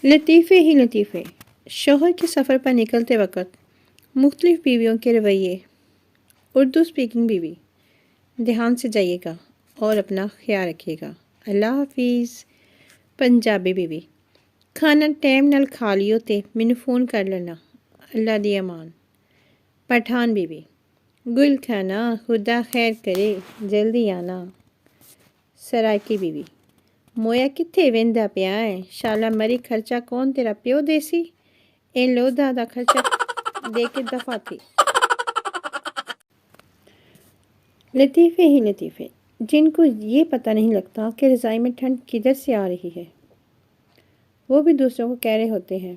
لطیفے ہی لطیفے، شوہر کے سفر پر نکلتے وقت مختلف بیویوں کے رویے۔ اردو اسپیکنگ بیوی: دھیان سے جائیے گا اور اپنا خیال رکھیے گا، اللہ حافظ۔ پنجابی بیوی: کھانا ٹائم نال کھا لیو تے مینوں فون کر لینا، اللہ دی امان۔ پٹھان بیوی: گل کھانا، خدا خیر کرے، جلدی آنا۔ سرائکی بیوی: مویا کتھے ویندا پیا ہے، شالا مری خرچہ کون تیرا پیو دیسی، اے لودا دا خرچہ دے کے دفع تھی۔ لطیفے ہی لطیفے، جن کو یہ پتہ نہیں لگتا کہ رضائی میں ٹھنڈ کدھر سے آ رہی ہے، وہ بھی دوسروں کو کہہ رہے ہوتے ہیں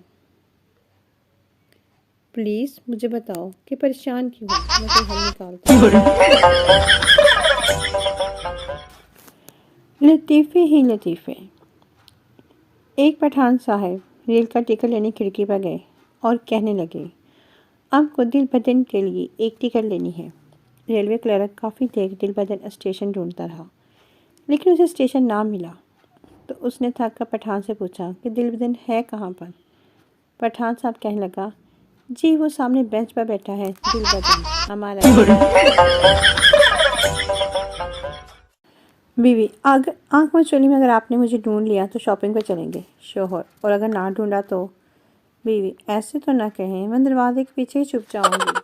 پلیز مجھے بتاؤ کہ پریشان کیوں ہوں، میں کوئی حل نکالتا ہوں۔ لطیفے ہی لطیفے، ایک پٹھان صاحب ریل کا ٹکٹ لینے کھڑکی پر گئے اور کہنے لگے آپ کو دل بدن کے لیے ایک ٹکٹ لینی ہے۔ ریلوے کلرک کافی دیر دل بدن اسٹیشن ڈھونڈتا رہا لیکن اسے اسٹیشن نہ ملا، تو اس نے تھک کر پٹھان سے پوچھا کہ دل بدن ہے کہاں پر۔ پٹھان صاحب کہنے لگا جی وہ سامنے بینچ پر بیٹھا ہے دل بدن ہمارا ہے۔ بیوی: آنکھ میں چولی میں اگر آپ نے مجھے ڈھونڈ لیا تو شاپنگ پہ چلیں گے۔ شوہر: اور اگر نہ ڈھونڈا تو؟ بیوی: ایسے تو نہ کہیں، میں دروازے کے پیچھے ہی چھپ جاؤں گی۔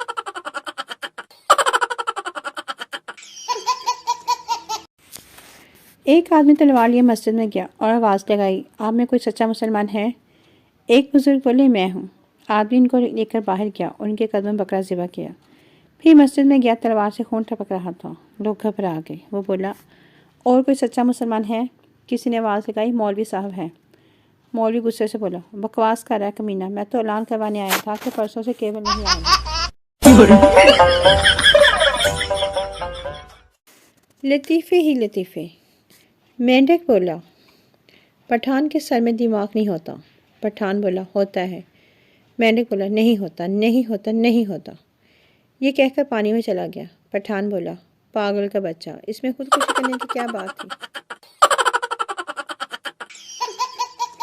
ایک آدمی تلوار لیے مسجد میں گیا اور آواز لگائی آپ میں کوئی سچا مسلمان ہے؟ ایک بزرگ بولے میں ہوں۔ آدمی ان کو لے کر باہر گیا اور ان کے قدم میں بکرا ذبح کیا۔ پھر مسجد میں گیا، تلوار سے خون ٹپک رہا تھا، لوگ گھبرا گئے۔ وہ بولا اور کوئی سچا مسلمان ہے؟ کسی نے آواز لگائی مولوی صاحب ہیں۔ مولوی غصے سے بولا بکواس کر رہا ہے کمینہ، میں تو اعلان کروانے آیا تھا کہ پرسوں سے کیبل نہیں آئیں گے۔ لطیفے ہی لطیفے، مینڈک بولا پٹھان کے سر میں دماغ نہیں ہوتا۔ پٹھان بولا ہوتا ہے۔ مینڈک بولا نہیں ہوتا نہیں ہوتا نہیں ہوتا۔ یہ کہہ کر پانی میں چلا گیا۔ پٹھان بولا پاگل کا بچہ، اس میں خودکشی کرنے کی کیا بات تھی؟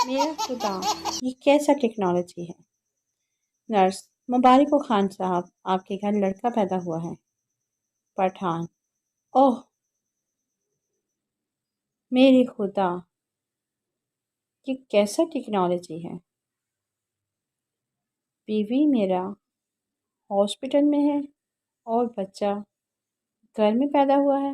میرا خدا، یہ کیسا ٹیکنالوجی ہے۔ نرس: مبارک ہو خان صاحب، آپ کے گھر لڑکا پیدا ہوا ہے۔ پٹھان: اوہ میرے خدا، یہ کیسا ٹیکنالوجی ہے۔ بیوی: میرا ہاسپٹل میں ہے اور بچہ گھر میں پیدا ہوا ہے۔